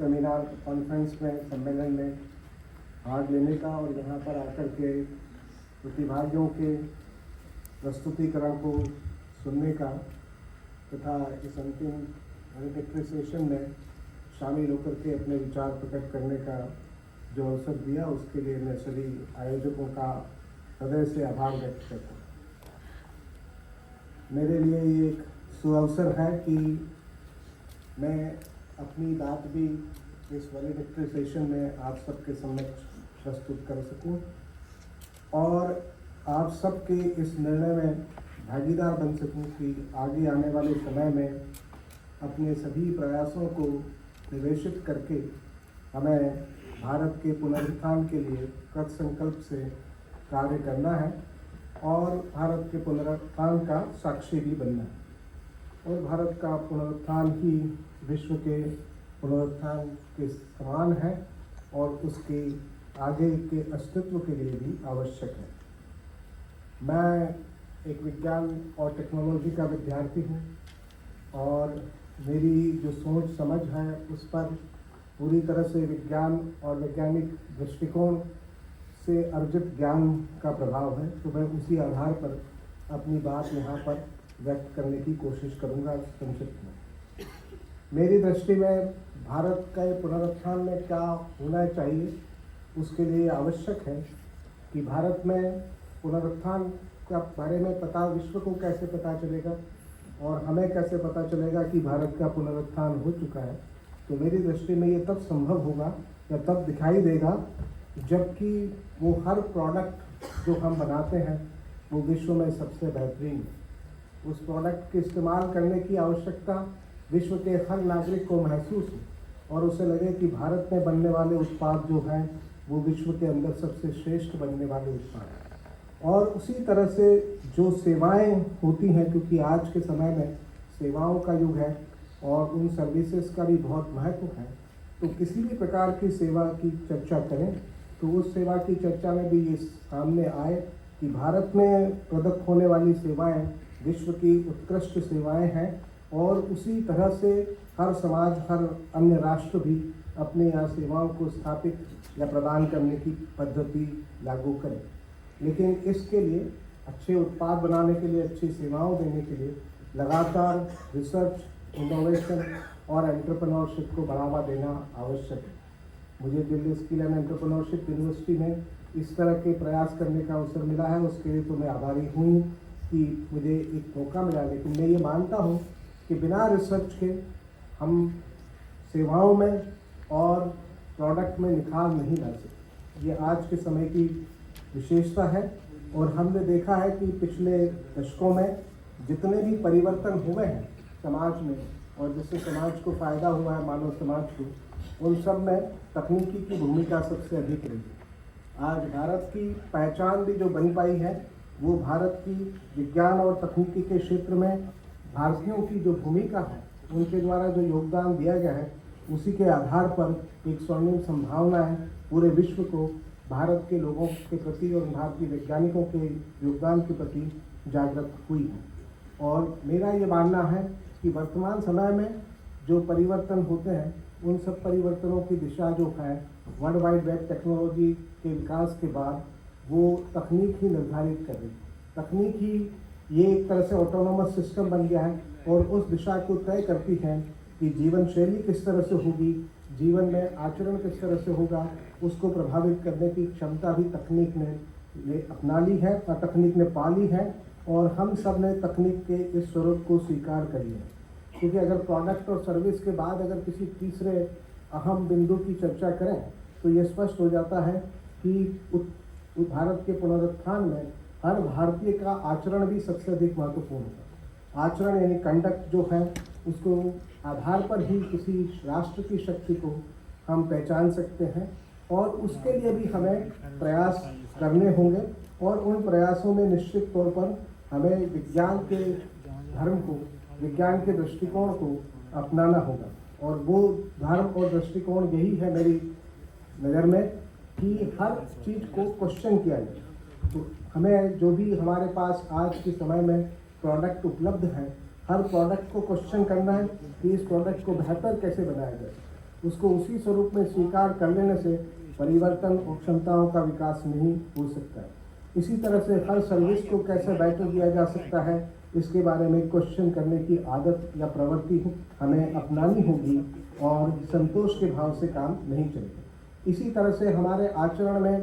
Seminar conference में सम्मेलन में भाग लेने का और यहाँ पर आकर के प्रतिभागियों के प्रस्तुतिकरण को सुनने का तथा इस अंतिम वैलेडिक्टरी सेशन में शामिल होकर के अपने विचार प्रकट करने का जो अवसर दिया उसके लिए मैं सभी आयोजकों का हृदय से आभार व्यक्त करता हूँ। मेरे लिए ये एक सुअवसर है कि मैं अपनी बात भी इस वैलेडिक्टरी सेशन में आप सबके समक्ष प्रस्तुत कर सकूं और आप सबके इस निर्णय में भागीदार बन सकूं कि आगे आने वाले समय में अपने सभी प्रयासों को निवेशित करके हमें भारत के पुनरुत्थान के लिए कृत संकल्प से कार्य करना है और भारत के पुनरुत्थान का साक्षी भी बनना है और भारत का पुनरुत्थान ही विश्व के पुनरुत्थान के समान है और उसके आगे के अस्तित्व के लिए भी आवश्यक है। मैं एक विज्ञान और टेक्नोलॉजी का विद्यार्थी हूँ और मेरी जो सोच समझ है उस पर पूरी तरह से विज्ञान और वैज्ञानिक दृष्टिकोण से अर्जित ज्ञान का प्रभाव है, तो मैं उसी आधार पर अपनी बात यहाँ पर व्यक्त करने की कोशिश करूँगा संक्षिप्त में। मेरी दृष्टि में भारत के पुनरुत्थान में क्या होना चाहिए, उसके लिए आवश्यक है कि भारत में पुनरुत्थान के बारे में पता विश्व को कैसे पता चलेगा और हमें कैसे पता चलेगा कि भारत का पुनरुत्थान हो चुका है। तो मेरी दृष्टि में ये तब संभव होगा या तब दिखाई देगा जबकि वो हर प्रोडक्ट जो हम बनाते हैं वो विश्व में सबसे बेहतरीन है। उस प्रोडक्ट के इस्तेमाल करने की आवश्यकता विश्व के हर नागरिक को महसूस हो और उसे लगे कि भारत में बनने वाले उत्पाद जो हैं वो विश्व के अंदर सबसे श्रेष्ठ बनने वाले उत्पाद हैं। और उसी तरह से जो सेवाएं होती हैं, क्योंकि आज के समय में सेवाओं का युग है और उन सर्विसेज का भी बहुत महत्व है, तो किसी भी प्रकार की सेवा की चर्चा करें तो उस सेवा की चर्चा में भी ये सामने आए कि भारत में प्रदत्त होने वाली सेवाएं विश्व की उत्कृष्ट सेवाएं हैं और उसी तरह से हर समाज, हर अन्य राष्ट्र भी अपने यहाँ सेवाओं को स्थापित या प्रदान करने की पद्धति लागू करें। लेकिन इसके लिए अच्छे उत्पाद बनाने के लिए, अच्छी सेवाओं देने के लिए लगातार रिसर्च, इनोवेशन और एंटरप्रेन्योरशिप को बढ़ावा देना आवश्यक है। मुझे Delhi skill and entrepreneurship university में इस तरह के प्रयास करने का अवसर मिला है, उसके लिए तो मैं आभारी हूँ कि मुझे एक मौका मिला। लेकिन मैं ये मानता हूँ कि बिना रिसर्च के हम सेवाओं में और प्रोडक्ट में निखार नहीं ला सकते। ये आज के समय की विशेषता है और हमने देखा है कि पिछले दशकों में जितने भी परिवर्तन हुए हैं समाज में और जिससे समाज को फ़ायदा हुआ है, मानव समाज को, उन सब में तकनीकी की भूमिका सबसे अधिक रही है। आज भारत की पहचान भी जो बन पाई है वो भारत की विज्ञान और तकनीकी के क्षेत्र में भारतीयों की जो भूमिका है, उनके द्वारा जो योगदान दिया गया है, उसी के आधार पर एक स्वर्णिम संभावना है पूरे विश्व को भारत के लोगों के प्रति और भारतीय वैज्ञानिकों के योगदान के प्रति जागृत हुई है। और मेरा ये मानना है कि वर्तमान समय में जो परिवर्तन होते हैं उन सब परिवर्तनों की दिशा जो है वर्ल्ड वाइड वेब टेक्नोलॉजी के विकास के बाद वो तकनीक ही निर्धारित कर रही है। तकनीक ही ये एक तरह से ऑटोनोमस सिस्टम बन गया है और उस दिशा को तय करती है कि जीवन शैली किस तरह से होगी, जीवन में आचरण किस तरह से होगा, उसको प्रभावित करने की क्षमता भी तकनीक ने अपना ली है और तकनीक ने पाली है और हम सब ने तकनीक के इस स्वरूप को स्वीकार कर लिया है। क्योंकि अगर प्रोडक्ट और सर्विस के बाद अगर किसी तीसरे अहम बिंदु की चर्चा करें तो ये स्पष्ट हो जाता है कि भारत के पुनरुत्थान में हर भारतीय का आचरण भी सबसे अधिक महत्वपूर्ण है। आचरण यानी कंडक्ट जो है उसको आधार पर ही किसी राष्ट्र की शक्ति को हम पहचान सकते हैं और उसके लिए भी हमें प्रयास करने होंगे और उन प्रयासों में निश्चित तौर पर हमें विज्ञान के धर्म को, विज्ञान के दृष्टिकोण को अपनाना होगा। और वो धर्म और दृष्टिकोण यही है मेरी नज़र में कि हर चीज़ को क्वेश्चन किया जाए। तो हमें जो भी हमारे पास आज के समय में प्रोडक्ट उपलब्ध हैं, हर प्रोडक्ट को क्वेश्चन करना है कि इस प्रोडक्ट को बेहतर कैसे बनाया जाए। उसको उसी स्वरूप में स्वीकार कर लेने से परिवर्तन और क्षमताओं का विकास नहीं हो सकता। इसी तरह से हर सर्विस को कैसे बेटर किया जा सकता है, इसके बारे में क्वेश्चन करने की आदत या प्रवृत्ति हमें अपनानी होगी और संतोष के भाव से काम नहीं चलेगा। इसी तरह से हमारे आचरण में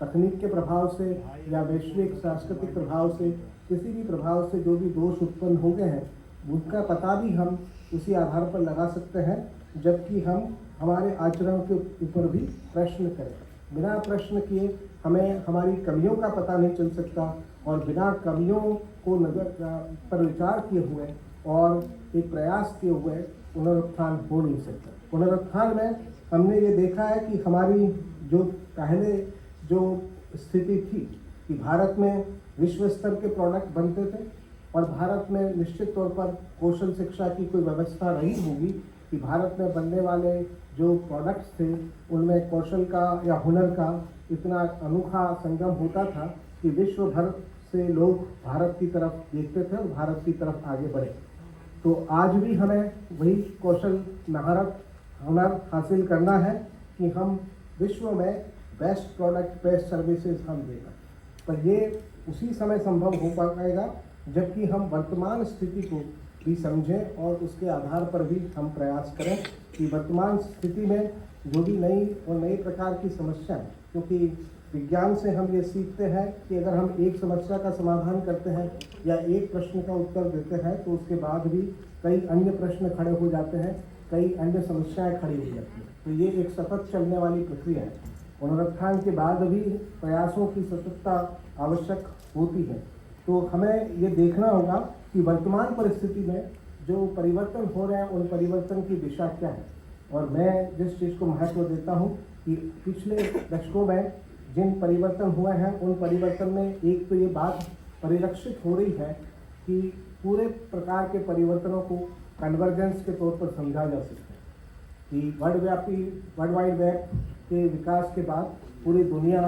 तकनीक के प्रभाव से या वैश्विक सांस्कृतिक प्रभाव से, किसी भी प्रभाव से जो भी दोष उत्पन्न हो गए हैं, उनका पता भी हम उसी आधार पर लगा सकते हैं, जबकि हम हमारे आचरण के ऊपर भी प्रश्न करें। बिना प्रश्न किए हमें हमारी कमियों का पता नहीं चल सकता, और बिना कमियों को नज़र पर विचार किए हुए और एक प्रयास किए हुए पुनरुत्थान हो नहीं सकता। पुनरुत्थान में हमने ये देखा है कि हमारी जो पहले जो स्थिति थी कि भारत में विश्व स्तर के प्रोडक्ट बनते थे और भारत में निश्चित तौर पर कौशल शिक्षा की कोई व्यवस्था रही होगी कि भारत में बनने वाले जो प्रोडक्ट्स थे उनमें कौशल का या हुनर का इतना अनोखा संगम होता था कि विश्व भर से लोग भारत की तरफ देखते थे और भारत की तरफ आगे बढ़े। तो आज भी हमें वही कौशल, महारत, हुनर हासिल करना है कि हम विश्व में बेस्ट प्रोडक्ट, बेस्ट सर्विसेज हम देना। पर ये उसी समय संभव हो पाएगा जबकि हम वर्तमान स्थिति को भी समझें और उसके आधार पर भी हम प्रयास करें कि वर्तमान स्थिति में जो भी नई और नई प्रकार की समस्या है, क्योंकि विज्ञान से हम ये सीखते हैं कि अगर हम एक समस्या का समाधान करते हैं या एक प्रश्न का उत्तर देते हैं तो उसके बाद भी कई अन्य प्रश्न खड़े हो जाते हैं, कई अन्य समस्याएं खड़ी हो जाती हैं। तो ये एक सतत चलने वाली प्रक्रिया है। पुनरुत्थान के बाद भी प्रयासों की सततता आवश्यक होती है। तो हमें ये देखना होगा कि वर्तमान परिस्थिति में जो परिवर्तन हो रहे हैं उन परिवर्तन की दिशा क्या है। और मैं जिस चीज़ को महत्व देता हूँ कि पिछले दशकों में जिन परिवर्तन हुए हैं उन परिवर्तन में एक तो ये बात परिलक्षित हो रही है कि पूरे प्रकार के परिवर्तनों को कन्वर्जेंस के तौर पर समझा जा सकता है कि वर्ल्ड वाइड वेब के विकास के बाद पूरी दुनिया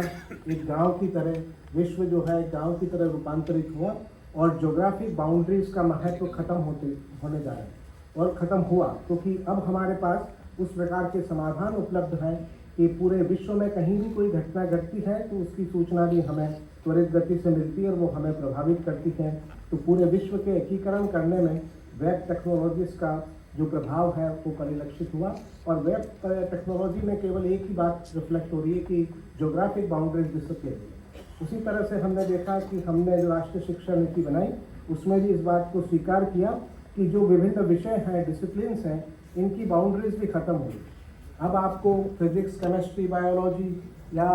एक गांव की तरह, विश्व जो है गांव की तरह रूपांतरित हुआ और ज्योग्राफिक बाउंड्रीज का महत्व खत्म होने जा रहा है और ख़त्म हुआ, क्योंकि अब हमारे पास उस प्रकार के समाधान उपलब्ध हैं कि पूरे विश्व में कहीं भी कोई घटना घटती है तो उसकी सूचना भी हमें त्वरित गति से मिलती है और वो हमें प्रभावित करती है। तो पूरे विश्व के एकीकरण करने में वेब टेक्नोलॉजीज का जो प्रभाव है वो परिलक्षित हुआ। और वेब टेक्नोलॉजी में केवल एक ही बात रिफ्लेक्ट हो रही है कि ज्योग्राफिक बाउंड्रीज डिसअपियर हुई है। उसी तरह से हमने देखा कि हमने जो राष्ट्रीय शिक्षा नीति बनाई उसमें भी इस बात को स्वीकार किया कि जो विभिन्न विषय हैं, डिसिप्लिन्स हैं, इनकी बाउंड्रीज भी खत्म हो गई। अब आपको फिजिक्स, केमिस्ट्री, बायोलॉजी या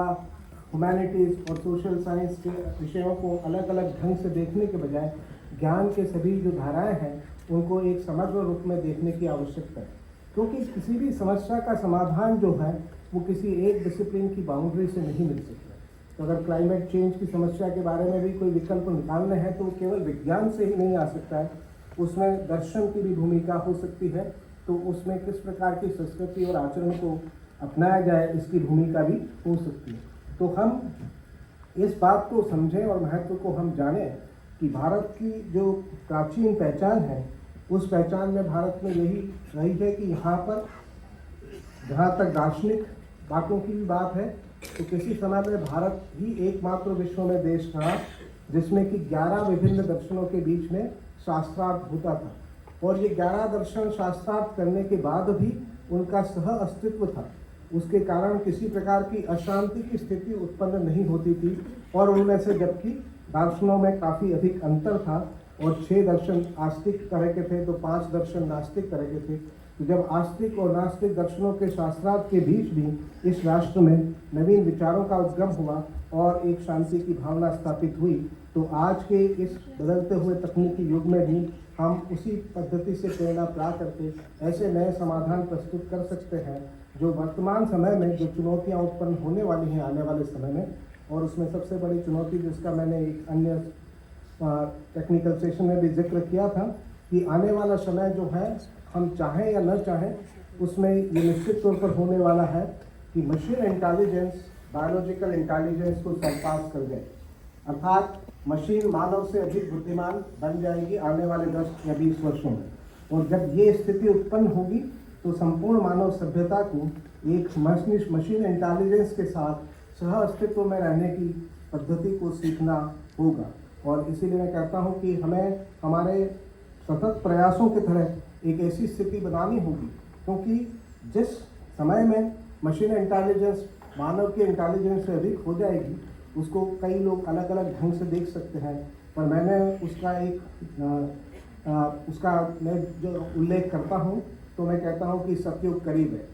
ह्यूमैनिटीज़ और सोशल साइंस के विषयों को अलग अलग ढंग से देखने के बजाय ज्ञान के सभी जो धाराएं हैं उनको एक समग्र रूप में देखने की आवश्यकता है, क्योंकि किसी भी समस्या का समाधान जो है वो किसी एक डिसिप्लिन की बाउंड्री से नहीं मिल सकता। तो अगर क्लाइमेट चेंज की समस्या के बारे में भी कोई विकल्प निकालने हैं तो केवल विज्ञान से ही नहीं आ सकता है, उसमें दर्शन की भी भूमिका हो सकती है। तो उसमें किस प्रकार की संस्कृति और आचरण को अपनाया जाए इसकी भूमिका भी हो सकती है। तो हम इस बात को समझें और महत्व को हम जानें कि भारत की जो प्राचीन पहचान है उस पहचान में भारत में यही रही है कि यहाँ पर जहाँ तक दार्शनिक बातों की भी बात है तो किसी समय में भारत ही एकमात्र विश्व में देश था जिसमें कि 11 विभिन्न दर्शनों के बीच में शास्त्रार्थ होता था। और ये 11 दर्शन शास्त्रार्थ करने के बाद भी उनका सह अस्तित्व था, उसके कारण किसी प्रकार की अशांति की स्थिति उत्पन्न नहीं होती थी। और उनमें से जबकि दर्शनों में काफ़ी अधिक अंतर था और 6 दर्शन आस्तिक तरह के थे तो 5 दर्शन नास्तिक तरह के थे। तो जब आस्तिक और नास्तिक दर्शनों के शास्त्रार्थ के बीच भी इस राष्ट्र में नवीन विचारों का उद्गम हुआ और एक शांति की भावना स्थापित हुई, तो आज के इस बदलते हुए तकनीकी युग में भी हम उसी पद्धति से प्रेरणा प्राप्त करके ऐसे नए समाधान प्रस्तुत कर सकते हैं जो वर्तमान समय में जो चुनौतियां उत्पन्न होने वाली हैं आने वाले समय में। और उसमें सबसे बड़ी चुनौती जिसका मैंने एक अन्य टेक्निकल सेशन में भी जिक्र किया था कि आने वाला समय जो है हम चाहें या न चाहें उसमें ये निश्चित तौर पर होने वाला है कि मशीन इंटेलिजेंस बायोलॉजिकल इंटेलिजेंस को सरपास कर जाए, अर्थात मशीन मानव से अधिक बुद्धिमान बन जाएगी आने वाले 10 या 20 वर्षों में। और जब ये स्थिति उत्पन्न होगी तो संपूर्ण मानव सभ्यता को एक मशीन इंटेलिजेंस के साथ सह अस्तित्व में रहने की पद्धति को सीखना होगा। और इसीलिए मैं कहता हूँ कि हमें हमारे सतत प्रयासों की तरह एक ऐसी स्थिति बनानी होगी, क्योंकि जिस समय में मशीन इंटेलिजेंस मानव के इंटेलिजेंस से अधिक हो जाएगी, उसको कई लोग अलग अलग ढंग से देख सकते हैं, पर मैंने उसका मैं जो उल्लेख करता हूँ तो मैं कहता हूँ कि सतयुग करीब है।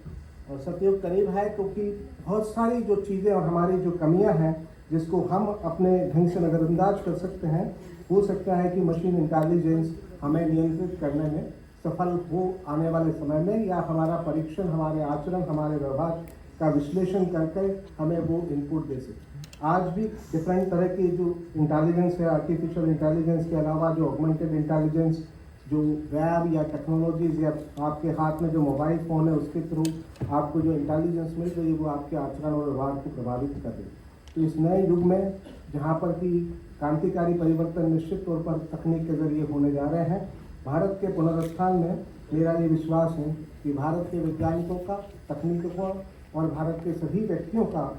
और सतयुग करीब है क्योंकि बहुत सारी जो चीज़ें और हमारी जो कमियां हैं जिसको हम अपने ढंग से नज़रअंदाज कर सकते हैं, हो सकता है कि मशीन इंटेलिजेंस हमें नियंत्रित करने में सफल हो आने वाले समय में, या हमारा परीक्षण, हमारे आचरण, हमारे व्यवहार का विश्लेषण करके हमें वो इनपुट दे सके। आज भी डिफरेंट तरह की जो इंटेलिजेंस है, आर्टिफिशियल इंटेलिजेंस के अलावा जो ऑगमेंटेड इंटेलिजेंस, जो वेब या टेक्नोलॉजीज या आपके हाथ में जो मोबाइल फ़ोन है उसके थ्रू आपको जो इंटेलिजेंस मिल रही है वो आपके आचरण और व्यवहार को प्रभावित कर रही है। तो इस नए युग में जहाँ पर कि क्रांतिकारी परिवर्तन निश्चित तौर पर तकनीक के जरिए होने जा रहे हैं, भारत के पुनरुत्थान में मेरा ये विश्वास है कि भारत के वैज्ञानिकों का, तकनीकों और भारत के सभी व्यक्तियों का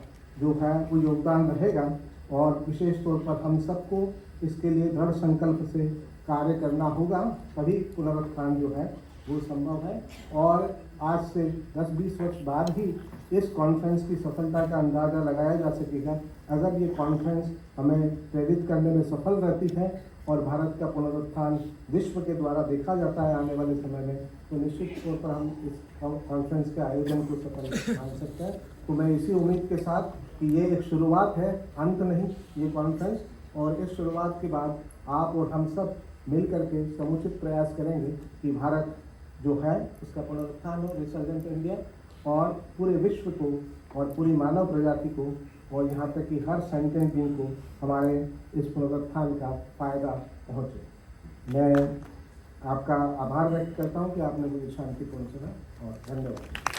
जो है वो योगदान रहेगा। और विशेष तौर पर हम सबको इसके लिए दृढ़ संकल्प से कार्य करना होगा, तभी पुनरुत्थान जो है वो संभव है। और आज से 10-20 वर्ष बाद ही इस कॉन्फ्रेंस की सफलता का अंदाज़ा लगाया जा सकेगा। अगर ये कॉन्फ्रेंस हमें प्रेरित करने में सफल रहती है और भारत का पुनरुत्थान विश्व के द्वारा देखा जाता है आने वाले समय में, तो निश्चित तौर पर हम इस कॉन्फ्रेंस के आयोजन को सफल मान सकते हैं। तो मैं इसी उम्मीद के साथ कि ये एक शुरुआत है, अंत नहीं ये कॉन्फ्रेंस, और इस शुरुआत के बाद आप और हम सब मिल करके समुचित प्रयास करेंगे कि भारत जो है उसका पुनरुत्थान हो, रिसर्जेंट इंडिया, और पूरे विश्व को और पूरी मानव प्रजाति को और यहाँ तक कि हर सेंटेंट बीइंग को हमारे इस पुनरुत्थान का फ़ायदा पहुँचे। मैं आपका आभार व्यक्त करता हूँ कि आपने मुझे शांतिपूर्ण सुना, और धन्यवाद।